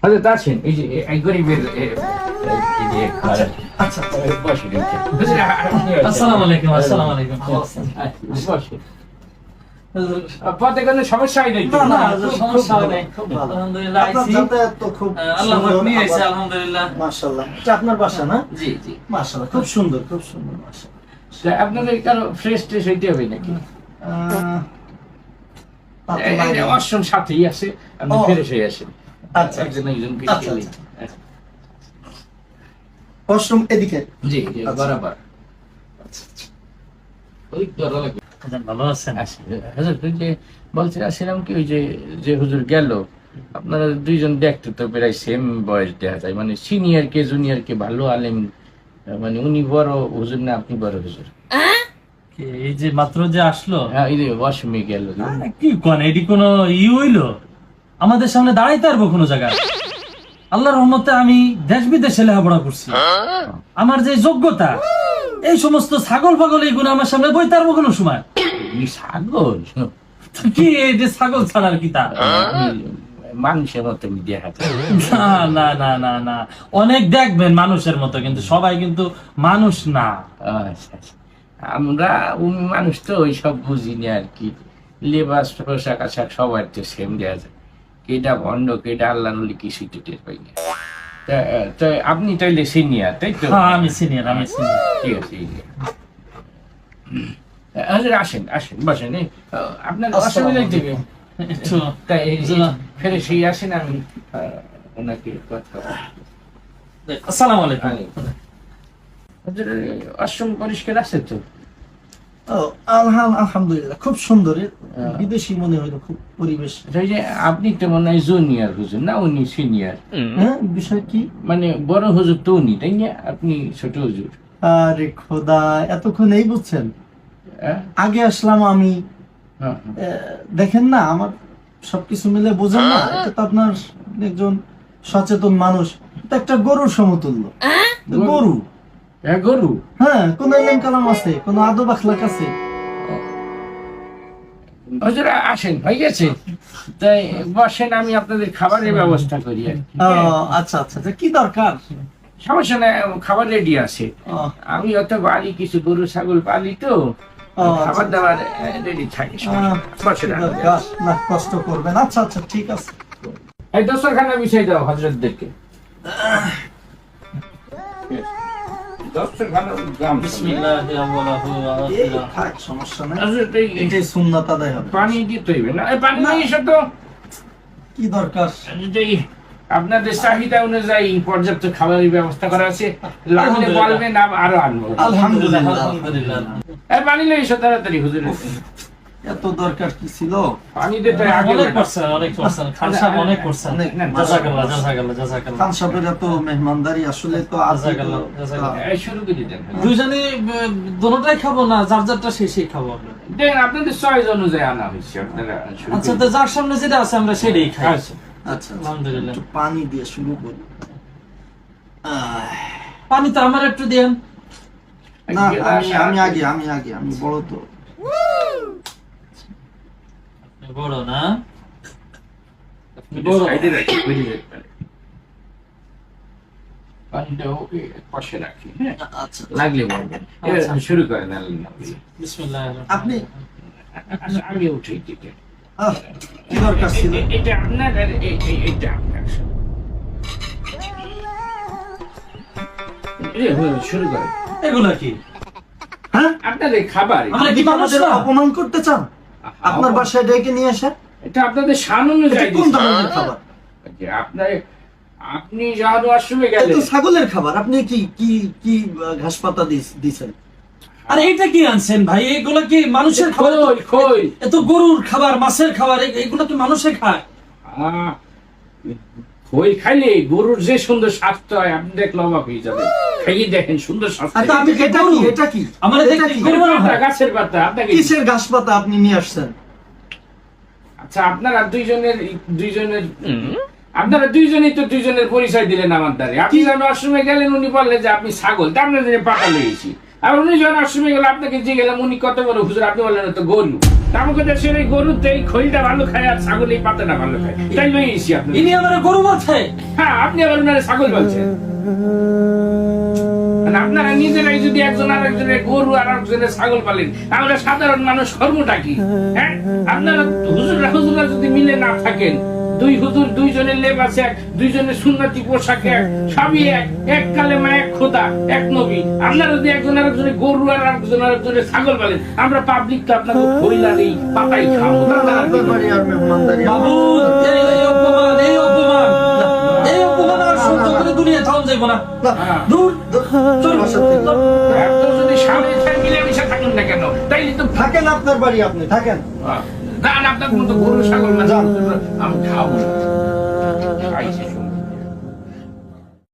হযরত আছেন এই যে এক গরিবের আচ্ছা আসসালামু আলাইকুম। আসসালামু আলাইকুম। পথে কোনো সমস্যা হয় নাই তো? না, সমস্যা নেই। খুব ভালো। আলহামদুলিল্লাহ আপনার আইছি। যাতায়াত তো খুব আল্লাহ পাক সুন্দর। নিয়ে আইছে, আবার- আলহামদুলিল্লাহ। মাশাআল্লাহ। এটা আপনার বাসা না? জি জি। মাশাআল্লাহ, খুব সুন্দর, খুব সুন্দর, মাশাআল্লাহ। তা আপনাদের কারো ফ্রেশ ট্রেশ হইতে হবে নাকি? তা তো লাগে। অষ্টম সাথেই আছে, আপনি ও। ফ্রেশ হয়ে আসেন। আচ্ছা, একজন একজনকে আচ্ছা, খেলেই। আচ্ছা। ওয়াশরুম এদিকে। জি জি, আচ্ছা। বরাবর। ওই ধরা লাগবে। ভালো আছেন? হুজুর ওই যে বলতে আসছিলাম কি, ওই যে যে হুজুর গেল, আপনারা দুইজন দেখতে তো প্রায় সেম বয়স দেখা যায়, মানে সিনিয়র কে জুনিয়র কে, ভালো আলেম, মানে উনি বড় হুজুর না আপনি বড় হুজুর? কে এই যে মাত্র যে আসলো, হ্যাঁ, এই যে ওয়াশরুমে গেল। কি কোন এডি কোন হইলো? আমাদের সামনে দাঁড়াইতে পারবো কোনো জায়গায়? আল্লাহর রহমতে আমি দেশ বিদেশে লেখাপড়া করছি, আমার যে যোগ্যতা, এই সমস্ত ছাগল পাগল এই গুণ আমার সামনে বইতে পারবো কোনো সময়? এই ছাগল কি এই যে ছাগল ছাড়ার কি তা? মানুষের মতো দেখা যায়। না না না না না, অনেক দেখবেন মানুষের মতো, কিন্তু সবাই কিন্তু মানুষ না। আচ্ছা, আচ্ছা। আমরা মানুষ তো ওই সব বুঝিনি আর কি, লেবাস পোশাক আশাক সবার তো সেম দেওয়া যায়, কেটা ভণ্ড কেটা আল্লাহ নলি কিছুই তো টের পাই না। তা আপনি তাইলে সিনিয়র, তাই তো? হ্যাঁ, আমি সিনিয়র, আমি সিনিয়র। ঠিক আছে, এই যে। হাজির আসেন আসেন, বসেন। এই, আপনার অসুবিধা থেকে একটু তাই জি। ফেরে সেই আসেন, আমি ওনাকে কথা আসসালামু আলাইকুম। আশ্রম পরিষ্কার আছে তো? ও, আলহামদুলিল্লাহ, খুব সুন্দর। বিদেশি মনে হইলো, খুব পরিবেশ। ওই যে আপনি তো মনে হয় জুনিয়র হুজুর না, উনি সিনিয়র? হ্যাঁ, বিষয় কি? মানে বড় হুজুর তো উনি, তাই না? আপনি ছোট হুজুর। আরে খোদা, এতক্ষণ এই বুঝছেন? হ্যাঁ? আগে আসলাম আমি। হ্যাঁ, দেখেন না, আমার সবকিছু মিলে বোঝেন না, এটা তো আপনার একজন সচেতন মানুষ, এটা একটা গরুর সমতুল্য। গরু, হ্যাঁ, গরু। হ্যাঁ, কোন ইলম কালাম আছে, কোন আদব আখলাক আছে? হুজুর আসেন, হয়ে গেছে। তাই বসেন, আমি আপনাদের খাবারের ব্যবস্থা করি আর কি। আচ্ছা আচ্ছা, তা কি দরকার? সমস্যা নাই, খাবার রেডি আছে। ও, আমি অত বাড়ি কিছু গরু ছাগল পালি তো, খাবার দাবার রেডি থাকে। বসেন। কি দরকার? না, কষ্ট করবেন। আচ্ছা আচ্ছা, ঠিক আছে। এই দস্তরখানা বিছাই দাও হযরতদেরকে। দস্তরখানা গামছা। বিসমিল্লাহি আওয়ালাহু ওয়া এই আখিরাহু। থাক, সমস্যা নাই। হযরত, এটাই সুন্নাত আদায় হবে। পানি দিতে হইবে না? এই পানি নিয়ে এসো তো। কি দরকার? এই আপনাদের চাহিদা অনুযায়ী পর্যাপ্ত খাবারের ব্যবস্থা করা আছে, লাগলে বলবেন, আরো আনবো। আলহামদুলিল্লাহ। আলহামদুলিল্লাহ। এই পানি নিয়ে এসো তাড়াতাড়ি হুজুর। এত দরকার কি ছিল? পানি দিতে আগে অনেক বেটা। করছেন, অনেক করছেন, খান সাহেব অনেক করছেন। অনেক, না, জাযাকাল্লাহ, জাযাকাল্লাহ, জাযাকাল্লাহ। খান সাহেবের এত মেহমানদারি আসলে তো আছে তো। জাযাকাল্লাহ, জাযাকাল্লাহ। এই শুরু করে দেন। দুইজনে দোনোটাই খাবো না, যার যারটা শেষেই খাবো আমরা। দেন, আপনাদের চয়েস অনুযায়ী আনা হয়েছে, আপনারা শুরু আচ্ছা, করে তো দেন। যার সামনে যেটা আছে আমরা সেটাই খাই। আচ্ছা। আচ্ছা, আলহামদুলিল্লাহ। একটু পানি দিয়ে শুরু করি। পানি তো আমার একটু দেন। না, আমি বড় তো। বড় না? একটু সাইডে রাখি, বুঝে যাবে। পানিটা ওকে পাশে রাখি, হ্যাঁ? আচ্ছা, লাগলে বলবেন। এবার আচ্ছা। শুরু করেন আল্লাহ। বিসমিল্লাহির রহমানির আপনি আচ্ছা, আমি উঠি দিকে। কি দরকার ছিল? এটা আপনার আর এটা আপনার। শুরু করেন। এগুলা কি? হ্যাঁ, আপনাদের খাবার এটা। আমরা কি মানুষ আমাদের না? অপমান করতে চান? আপনার বাসায় ডেকে নিয়ে আসেন? এটা আপনাদের শান এটা অনুযায়ী কোন দিচ্ছি। ধরনের খাবার? যে আপনি যাওয়ার আশ্রমে এটা গেলেন, তো ছাগলের খাবার। আপনি কি কি কি ঘাস পাতা দিছেন? আরে এটা কি আনছেন ভাই? এগুলা কি মানুষের খাবার? খই। এত গরুর খাবার, মাছের খাবার, এগুলো কি মানুষে খায়? খই খাইলে গরুর যে সুন্দর স্বাস্থ্য হয়, আপনি দেখলে অবাক হয়ে যাবেন। খাইয়ে দেখেন, সুন্দর স্বাস্থ্য। আচ্ছা, আমি এটা কি? এটা কি? আমার এটা দেখতে কি? গরু মনে হয়। গাছের পাতা আপনাকে। কিসের ঘাস পাতা আপনি নিয়ে আসছেন? আচ্ছা, আপনারা আপনারা দুইজনই তো দুইজনের পরিচয় দিলেন আমার দ্বারে। আপনি যখন আশ্রমে গেলেন, উনি বললেন যে আপনি ছাগল, তা আপনার জন্য পাতা লইছি। আর উনি যখন আশ্রমে গেলে, আপনাকে যে গেলাম উনি কত বড় হুজুর, আপনি বললেন তো গরু। তা আমাকে দেশের এই গরুতে এই খইটা ভালো খায়, আর ছাগল এই পাতাটা ভালো খায়, তাই লইছি আপনি। ইনি আমার গরু বলছে? আপনি আবার ওনারে ছাগল বলছেন। মানে আপনারা নিজেরাই যদি একজন আরেকজনের গরু আর একজনের ছাগল পালেন, আমরা সাধারণ মানুষ কর্মটা কি? হ্যাঁ, আপনারা হুজুররা যদি মিলে না থাকেন, দুই হুজুর দুইজনের লেবাস এক, দুইজনের সুন্নতি পোশাক এক, সবই এক, এক কালেমা এক খোদা এক নবী, আপনারা যদি একজন আরেকজনের গরু আর একজন আরেকজনের ছাগল পালেন, আমরা পাবলিক তো আপনাকে খইলার এই পাতাই খাবো। আপনার বাড়ি আর মেহমানদারি বাবু এই অপমান এই অপমান আর সহ্য করে দুনিয়া থাম যাইব না। হ্যাঁ। দূর চল বাসা থেকে। এত যদি স্বামী মিলেমিশে থাকুন না কেন, তাইলে তো থাকেন আপনার বাড়ি, আপনি থাকেন। না, আপনার মতো গরু ছাগল না, আমি খাবো না। খাইছে।